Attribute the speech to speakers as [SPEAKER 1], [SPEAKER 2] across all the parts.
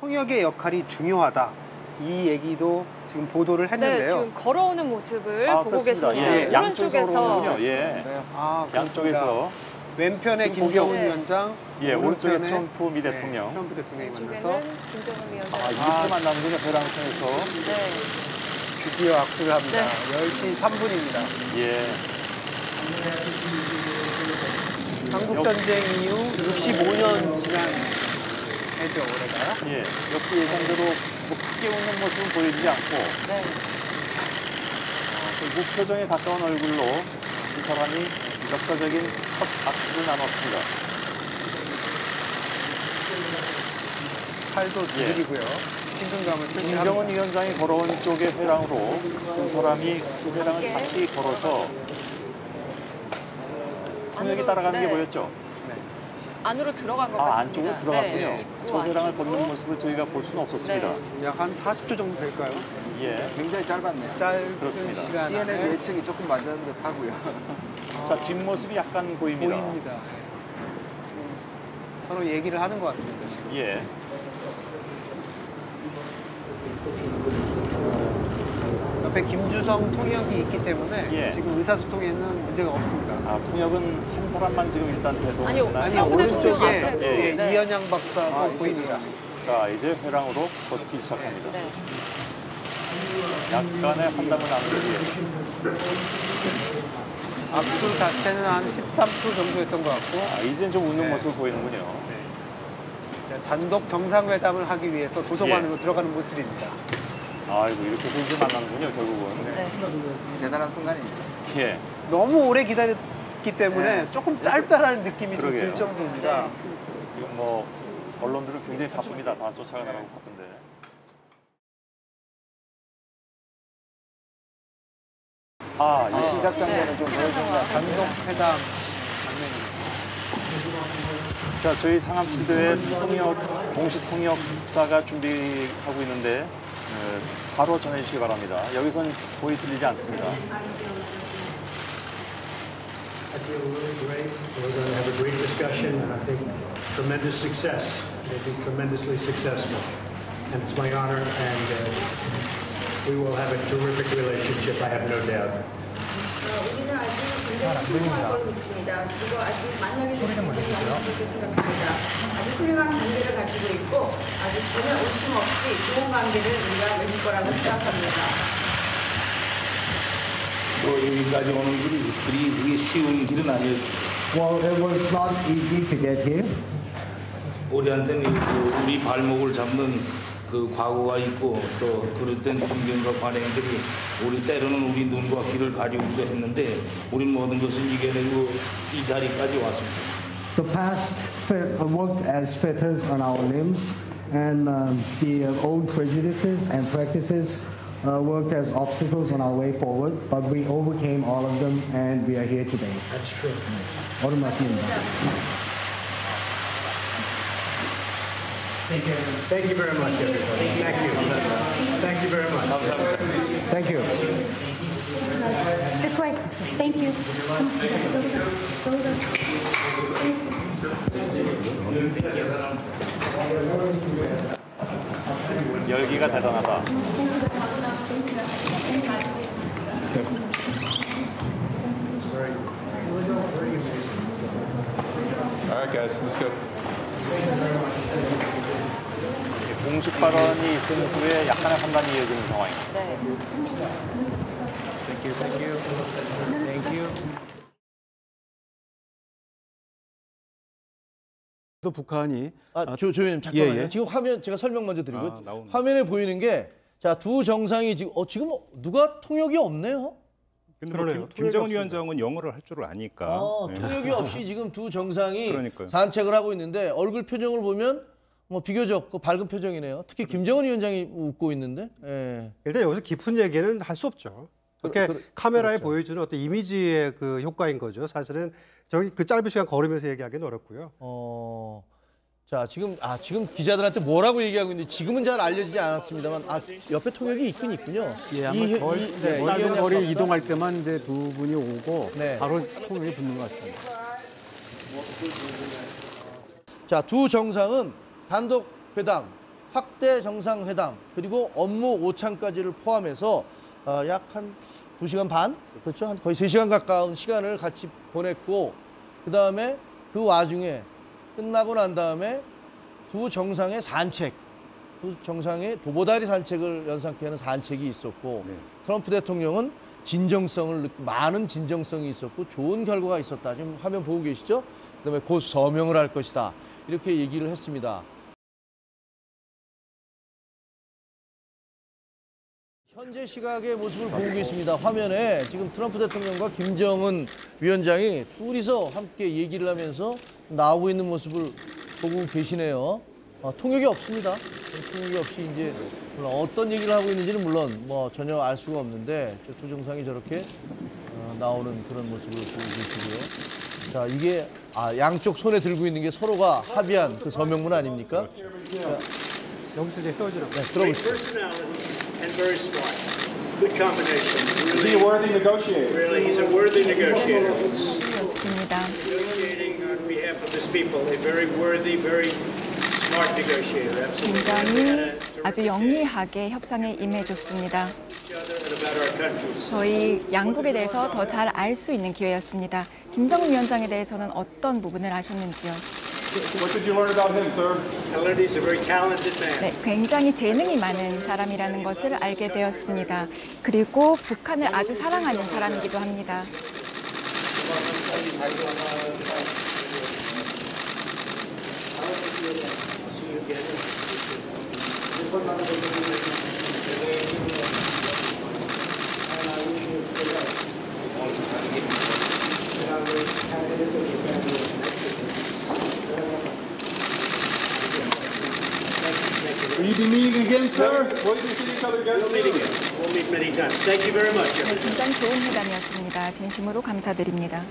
[SPEAKER 1] 통역의 역할이 중요하다. 이 얘기도 지금 보도를 했는데요.
[SPEAKER 2] 네, 지금 걸어오는 모습을 보고
[SPEAKER 3] 그렇습니다.
[SPEAKER 2] 계십니다.
[SPEAKER 3] 예, 양쪽에서
[SPEAKER 2] 오른쪽에서.
[SPEAKER 3] 걸어오는군요. 예.
[SPEAKER 1] 양쪽에서. 왼편에
[SPEAKER 3] 지금
[SPEAKER 1] 김정은
[SPEAKER 2] 보세요.
[SPEAKER 1] 위원장,
[SPEAKER 3] 예, 오른쪽에
[SPEAKER 1] 오른편에
[SPEAKER 3] 트럼프 미 대통령.
[SPEAKER 1] 트럼프 대통령이 만나서
[SPEAKER 2] 왼쪽에는 김정은 위원장.
[SPEAKER 3] 이렇게 만나는군요, 회랑을 통해서.
[SPEAKER 2] 네.
[SPEAKER 1] 드디어 악수를 합니다.
[SPEAKER 2] 네.
[SPEAKER 1] 10시 3분입니다.
[SPEAKER 3] 예.
[SPEAKER 1] 한국전쟁 이후 65년 지난 해죠, 올해가.
[SPEAKER 3] 예. 역시 예상대로 뭐 크게 웃는 모습은 보여주지 않고
[SPEAKER 2] 네.
[SPEAKER 3] 무표정에 가까운 얼굴로 두 사람이 역사적인 첫 악수를 나눴습니다.
[SPEAKER 1] 팔도 두드리고요. 친근감을 표시합니다.
[SPEAKER 3] 김정은 위원장이 걸어온 쪽의 회랑으로 두 사람이 그 회랑을
[SPEAKER 2] 함께.
[SPEAKER 3] 다시 걸어서 통역이
[SPEAKER 2] 안으로,
[SPEAKER 3] 따라가는 게
[SPEAKER 2] 네.
[SPEAKER 3] 보였죠?
[SPEAKER 2] 안으로 들어간 것 같습니다.
[SPEAKER 3] 안쪽으로 들어갔군요.
[SPEAKER 2] 네.
[SPEAKER 3] 저 회랑을
[SPEAKER 2] 안쪽으로.
[SPEAKER 3] 걷는 모습을 저희가 볼 수는 없었습니다.
[SPEAKER 2] 네.
[SPEAKER 1] 약 한 40초 정도 될까요?
[SPEAKER 3] 예.
[SPEAKER 4] 굉장히 짧았네요.
[SPEAKER 1] 짧은
[SPEAKER 3] 그렇습니다.
[SPEAKER 1] 시간
[SPEAKER 4] CNN
[SPEAKER 1] 안에
[SPEAKER 4] 예측이 조금 맞았는 듯 하고요.
[SPEAKER 3] 자, 뒷모습이 약간 보입니다.
[SPEAKER 1] 보입니다. 지금 서로 얘기를 하는 것 같습니다. 지금.
[SPEAKER 3] 예.
[SPEAKER 1] 옆에 김주성 통역이 있기 때문에
[SPEAKER 3] 예.
[SPEAKER 1] 지금 의사소통에는 문제가 없습니다.
[SPEAKER 3] 통역은 한 사람만 지금 일단 대동을
[SPEAKER 2] 아니,
[SPEAKER 3] 했나요?
[SPEAKER 1] 아니,
[SPEAKER 2] 트럼프
[SPEAKER 1] 오른쪽에
[SPEAKER 2] 대통령
[SPEAKER 1] 예,
[SPEAKER 2] 네.
[SPEAKER 1] 이현양 박사도 보입니다.
[SPEAKER 3] 자, 이제 회랑으로 걷기 시작합니다.
[SPEAKER 2] 네.
[SPEAKER 3] 약간의 환담을 나누기 위해서.
[SPEAKER 1] 악수 자체는 한 13초 정도였던 것 같고
[SPEAKER 3] 이젠 좀 웃는
[SPEAKER 1] 네.
[SPEAKER 3] 모습을 보이는군요.
[SPEAKER 1] 단독 정상회담을 하기 위해서 도서관으로 들어가는 모습입니다.
[SPEAKER 3] 아이고, 이렇게 해서 이제 만나는군요, 결국은.
[SPEAKER 2] 네.
[SPEAKER 4] 대단한 순간입니다.
[SPEAKER 3] 예.
[SPEAKER 1] 너무 오래 기다렸기 때문에
[SPEAKER 4] 네.
[SPEAKER 1] 조금 짧다라는 느낌이 좀
[SPEAKER 3] 그러게요.
[SPEAKER 1] 들 정도입니다.
[SPEAKER 2] 네.
[SPEAKER 3] 지금 뭐, 언론들은 굉장히 바쁩니다. 다 쫓아가느라고 바쁜데.
[SPEAKER 4] 이 시작 장면을 좀 보여준다.
[SPEAKER 1] 단독 회담 장면입니다.
[SPEAKER 3] 자, 저희 상암 스튜디오에 동시 통역사가 준비하고 있는데, 바로 전해주시기 바랍니다. 여기선 거의 들리지 않습니다.
[SPEAKER 5] I feel really great. We're going to have a great discussion, and I think tremendous success. They've been tremendously successful, and it's my honor, and we will have a terrific relationship. I have no doubt.
[SPEAKER 6] 우리는 아주 굉장히 훌륭한 걸로 믿습니다. 그리고 아주 만나게 될 수 있는 그렇게 생각합니다. 아주 훌륭한 관계를 가지고 있고 아주 전혀 의심 없이 좋은 관계를 우리가 맺을 거라고 생각합니다.
[SPEAKER 7] 여기까지 오는 길이 그리 쉬운 길은 아니었죠.
[SPEAKER 8] Well, it was not easy to get here.
[SPEAKER 7] 우리한테는 우리 발목을 잡는 그 과거가 있고 또 그릇된 풍경과 관행들이 우리 때로는 우리 눈과 귀를 가리우기도 했는데 우리 모든 것을 이겨내고 이 자리까지 왔습니다.
[SPEAKER 8] The past worked as fetters on our limbs, and the old prejudices and practices worked as obstacles on our way forward, but we overcame all of them, and we are here today.
[SPEAKER 5] That's true.
[SPEAKER 8] 얼음 맞습니다.
[SPEAKER 5] Thank you very much, everybody. Thank you. Thank you very much.
[SPEAKER 8] Thank you.
[SPEAKER 6] This way. Thank you.
[SPEAKER 3] 열기가 대단하다.
[SPEAKER 9] All right, guys, let's go.
[SPEAKER 3] 공식 발언이 있은 후에 약간의 환담이 이어지는 상황입니다.
[SPEAKER 2] 네.
[SPEAKER 1] Thank you, thank you, thank you.
[SPEAKER 10] 또 북한이
[SPEAKER 11] 조현님 잠깐만요.
[SPEAKER 10] 예, 예.
[SPEAKER 11] 지금 화면 제가 설명 먼저 드리고
[SPEAKER 10] 나오네.
[SPEAKER 11] 화면에 보이는 게 자, 두 정상이 지금 누가 통역이 없네요.
[SPEAKER 10] 근데
[SPEAKER 9] 그러네요. 김정은 위원장은 영어를 할 줄 아니까. 네.
[SPEAKER 11] 통역이 없이 지금 두 정상이
[SPEAKER 9] 그러니까요.
[SPEAKER 11] 산책을 하고 있는데 얼굴 표정을 보면 뭐 비교적 밝은 표정이네요. 특히 김정은 위원장이 웃고 있는데. 예.
[SPEAKER 10] 일단 여기서 깊은 얘기는 할 수 없죠. 그렇게 카메라에
[SPEAKER 11] 그렇죠.
[SPEAKER 10] 보여주는 어떤 이미지의 그 효과인 거죠. 사실은 저기 그 짧은 시간 걸으면서 얘기하기는 어렵고요.
[SPEAKER 11] 자, 지금 기자들한테 뭐라고 얘기하고 있는데 지금은 잘 알려지지 않았습니다만 옆에 통역이 있긴 있군요.
[SPEAKER 10] 예, 아마 짧은 거리 이동할 때만 이제 두 분이 오고
[SPEAKER 11] 네.
[SPEAKER 10] 바로 통역이 붙는 것 같습니다.
[SPEAKER 11] 자, 두 정상은 단독 회담 확대 정상회담 그리고 업무 오찬까지를 포함해서 약 한 2시간 반? 그렇죠? 한 거의 3시간 가까운 시간을 같이 보냈고 그다음에 그 와중에 끝나고 난 다음에 두 정상의 산책, 두 정상의 도보다리 산책을 연상케 하는 산책이 있었고 트럼프 대통령은 많은 진정성이 있었고 좋은 결과가 있었다. 지금 화면 보고 계시죠? 그다음에 곧 서명을 할 것이다. 이렇게 얘기를 했습니다. 현재 시각의 모습을 보고 계십니다. 화면에 지금 트럼프 대통령과 김정은 위원장이 둘이서 함께 얘기를 하면서 나오고 있는 모습을 보고 계시네요. 통역이 없습니다. 통역이 없이 이제 물론 어떤 얘기를 하고 있는지는 물론 뭐 전혀 알 수가 없는데 두 정상이 저렇게 나오는 그런 모습을 보고 계시고요. 자, 이게 양쪽 손에 들고 있는 게 서로가 합의한 그 서명문 아닙니까? 자,
[SPEAKER 10] 여기서 이제 헤어지라고.
[SPEAKER 11] 네, 들어보시죠.
[SPEAKER 5] And very smart. Good combination.
[SPEAKER 9] Is he a worthy negotiator?
[SPEAKER 5] Really, he's a worthy negotiator.
[SPEAKER 2] 그렇습니다.
[SPEAKER 5] Negotiating on behalf of his people, a very worthy, very smart negotiator. Absolutely.
[SPEAKER 2] 굉장히 아주 영리하게 협상에 임해줬습니다. 저희 양국에 대해서 더 잘 알 수 있는 기회였습니다. 김정은 위원장에 대해서는 어떤 부분을 아셨는지요?
[SPEAKER 9] What did you learn about him, sir?
[SPEAKER 5] I learned he's a very talented man.
[SPEAKER 2] 네, 굉장히 재능이 많은 사람이라는 것을 알게 되었습니다. 그리고 북한을 아주 사랑하는 사람이기도 합니다.
[SPEAKER 9] Will you be meeting again, sir? Will you see each other again?
[SPEAKER 5] We'll meet again. We'll meet many times. Thank you very much.
[SPEAKER 2] 네, 굉장히 좋은 회담이었습니다. 진심으로 감사드립니다.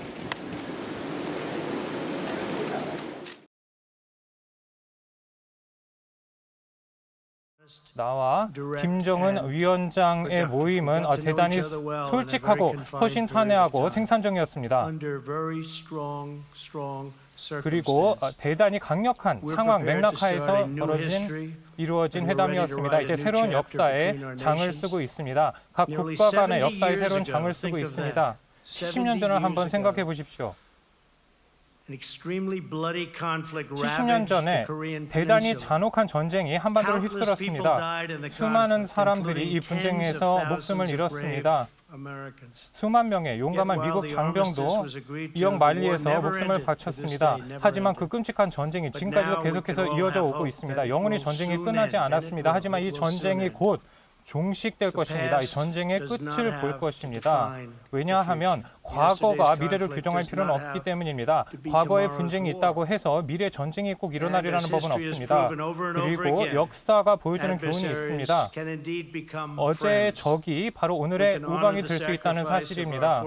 [SPEAKER 12] 나와 김정은 위원장의 모임은 대단히 솔직하고 허심탄회하고 생산적이었습니다. 그리고 대단히 강력한 상황 맥락하에서 이루어진 회담이었습니다. 이제 새로운 역사의 장을 쓰고 있습니다. 각 국가 간의 역사의 새로운 장을 쓰고 있습니다. 70년 전을 한번 생각해 보십시오. 70년 전에 대단히 잔혹한 전쟁이 한반도를 휩쓸었습니다. 수많은 사람들이 이 분쟁에서 목숨을 잃었습니다. 수만 명의 용감한 미국 장병도 이역 만리에서 목숨을 바쳤습니다. 하지만 그 끔찍한 전쟁이 지금까지도 계속해서 이어져 오고 있습니다. 영원히 전쟁이 끝나지 않았습니다. 하지만 이 전쟁이 곧 종식될 것입니다. 이 전쟁의 끝을 볼 것입니다. 왜냐하면 과거가 미래를 규정할 필요는 없기 때문입니다. 과거에 분쟁이 있다고 해서 미래 전쟁이 꼭 일어나리라는 법은 없습니다. 그리고 역사가 보여주는 교훈이 있습니다. 어제의 적이 바로 오늘의 우방이 될 수 있다는 사실입니다.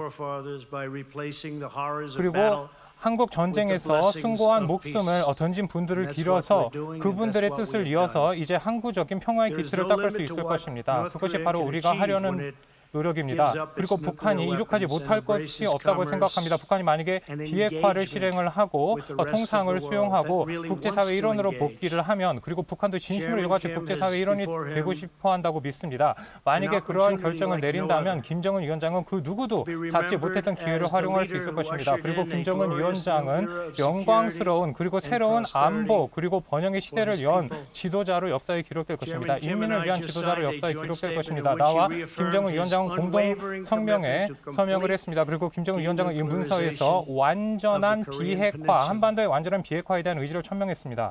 [SPEAKER 12] 그리고 한국 전쟁에서 숭고한 목숨을 던진 분들을 길어서 그분들의 뜻을 이어서 이제 항구적인 평화의 기틀을 닦을 수 있을 것입니다. 그것이 바로 우리가 하려는 노력입니다. 그리고 북한이 이룩하지 못할 것이 없다고 생각합니다. 북한이 만약에 비핵화를 실행을 하고 통상을 수용하고 국제사회 일원으로 복귀를 하면 그리고 북한도 진심으로 이같이 국제사회 일원이 되고 싶어 한다고 믿습니다. 만약에 그러한 결정을 내린다면 김정은 위원장은 그 누구도 잡지 못했던 기회를 활용할 수 있을 것입니다. 그리고 김정은 위원장은 영광스러운 그리고 새로운 안보 그리고 번영의 시대를 연 지도자로 역사에 기록될 것입니다. 인민을 위한 지도자로 역사에 기록될 것입니다. 나와 김정은 위원장은 공동 성명에 서명을 했습니다. 그리고 김정은 위원장은 이 문서에서 완전한 비핵화, 한반도의 완전한 비핵화에 대한 의지를 천명했습니다.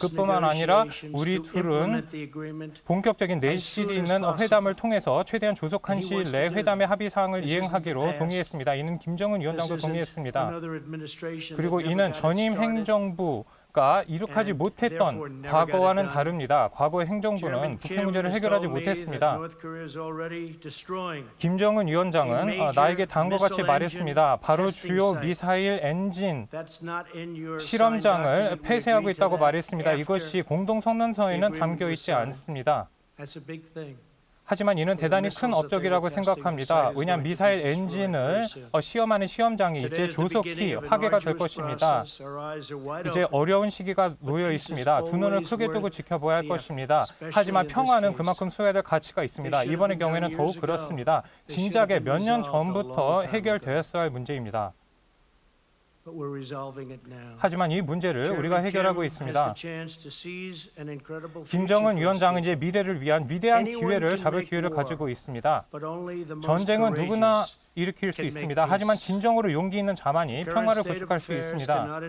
[SPEAKER 12] 그뿐만 아니라 우리 둘은 본격적인 내실 있는 회담을 통해서 최대한 조속한 시일 내에 회담의 합의 사항을 이행하기로 동의했습니다. 이는 김정은 위원장도 동의했습니다. 그리고 이는 전임 행정부 이룩하지 못했던 과거와는 다릅니다. 과거의 행정부는 북핵 문제를 해결하지 못했습니다. 김정은 위원장은 나에게 다음과 같이 말했습니다. 바로 주요 미사일 엔진 실험장을 폐쇄하고 있다고 말했습니다. 이것이 공동 성명서에는 담겨 있지 않습니다. 하지만 이는 대단히 큰 업적이라고 생각합니다. 왜냐하면 미사일 엔진을 시험하는 시험장이 이제 조속히 파괴가 될 것입니다. 이제 어려운 시기가 놓여 있습니다. 두 눈을 크게 뜨고 지켜봐야 할 것입니다. 하지만 평화는 그만큼 소화될 가치가 있습니다. 이번의 경우에는 더욱 그렇습니다. 진작에 몇 년 전부터 해결되었어야 할 문제입니다. 하지만 이 문제를 우리가 해결하고 있습니다. 김정은 위원장은 이제 미래를 위한 위대한 기회를 잡을 기회를 가지고 있습니다. 전쟁은 누구나 일으킬 수 있습니다. 하지만 진정으로 용기 있는 자만이 평화를 구축할 수 있습니다.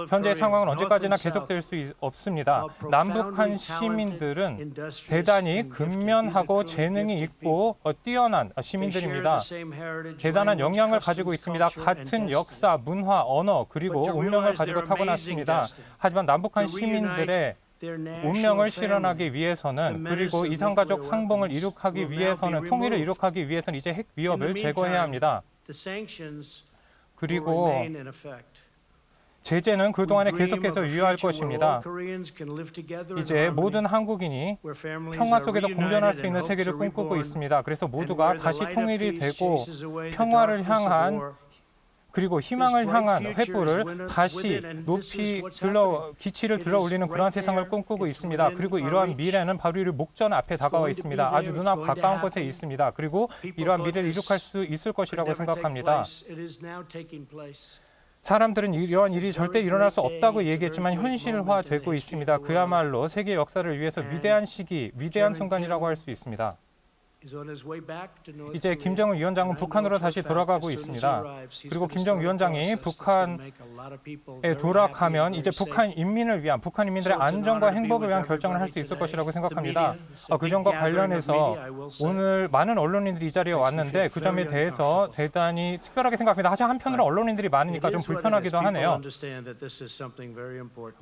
[SPEAKER 12] 현재 상황은 언제까지나 계속될 수 없습니다. 남북한 시민들은 대단히 근면하고 재능이 있고 뛰어난 시민들입니다. 대단한 역량을 가지고 있습니다. 같은 역사, 문화, 언어, 그리고 운명을 가지고 타고났습니다. 하지만 남북한 시민들의 운명을 실현하기 위해서는, 그리고 이산가족 상봉을 이룩하기 위해서는, 통일을 이룩하기 위해서는 이제 핵 위협을 제거해야 합니다. 그리고 제재는 그동안에 계속해서 유효할 것입니다. 이제 모든 한국인이 평화 속에서 공존할 수 있는 세계를 꿈꾸고 있습니다. 그래서 모두가 다시 통일이 되고 평화를 향한, 그리고 희망을 향한 횃불을 다시 높이 기치를 들어 올리는 그러한 세상을 꿈꾸고 있습니다. 그리고 이러한 미래는 바로 우리 목전 앞에 다가와 있습니다. 아주 눈앞 가까운 곳에 있습니다. 그리고 이러한 미래를 이룩할 수 있을 것이라고 생각합니다. 사람들은 이러한 일이 절대 일어날 수 없다고 얘기했지만 현실화되고 있습니다. 그야말로 세계 역사를 위해서 위대한 시기, 위대한 순간이라고 할 수 있습니다. 이제 김정은 위원장은 북한으로 다시 돌아가고 있습니다. 그리고 김정은 위원장이 북한에 돌아가면 이제 북한 인민을 위한, 북한 인민들의 안전과 행복을 위한 결정을 할 수 있을 것이라고 생각합니다. 그 점과 관련해서 오늘 많은 언론인들이 이 자리에 왔는데 그 점에 대해서 대단히 특별하게 생각합니다. 하지만 한편으로 언론인들이 많으니까 좀 불편하기도 하네요.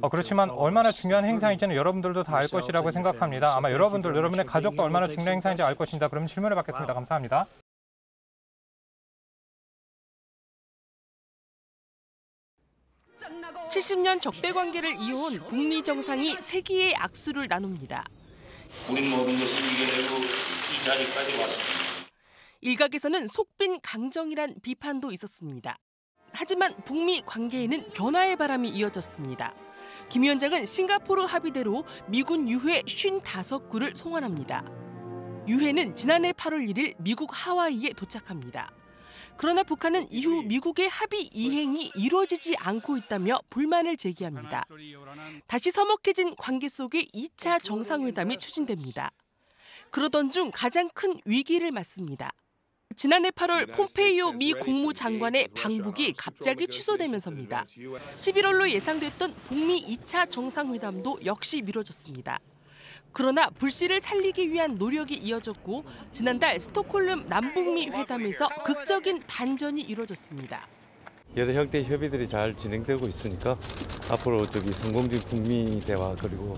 [SPEAKER 12] 그렇지만 얼마나 중요한 행사인지는 여러분들도 다 알 것이라고 생각합니다. 아마 여러분의 가족도 얼마나 중요한 행사인지 알 것입니다. 그럼 질문을 받겠습니다. 감사합니다.
[SPEAKER 13] (70년) 적대 관계를 이어온 북미 정상이 세기의 악수를 나눕니다.
[SPEAKER 7] 우린 모든 것을 이겨내고 이 자리까지 왔습니다.
[SPEAKER 13] 일각에서는 속빈 강정이란 비판도 있었습니다. 하지만 북미 관계에는 변화의 바람이 이어졌습니다. 김 위원장은 싱가포르 합의대로 미군 유해 55구를 송환합니다. 유해는 지난해 8월 1일 미국 하와이에 도착합니다. 그러나 북한은 이후 미국의 합의 이행이 이루어지지 않고 있다며 불만을 제기합니다. 다시 서먹해진 관계 속에 2차 정상회담이 추진됩니다. 그러던 중 가장 큰 위기를 맞습니다. 지난해 8월 폼페이오 미 국무장관의 방북이 갑자기 취소되면서입니다. 11월로 예상됐던 북미 2차 정상회담도 역시 미뤄졌습니다. 그러나 불씨를 살리기 위한 노력이 이어졌고 지난달 스톡홀름 남북미 회담에서 극적인 반전이 이루어졌습니다.
[SPEAKER 14] 여러 형태의 협의들이 잘 진행되고 있으니까 앞으로 성공적인 북미 대화 그리고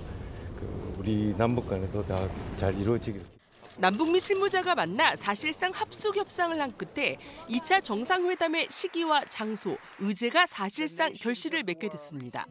[SPEAKER 14] 우리 남북 간에도 다 잘 이루어지길.
[SPEAKER 13] 남북미 실무자가 만나 사실상 합숙 협상을 한 끝에 2차 정상회담의 시기와 장소, 의제가 사실상 결실을 맺게 됐습니다.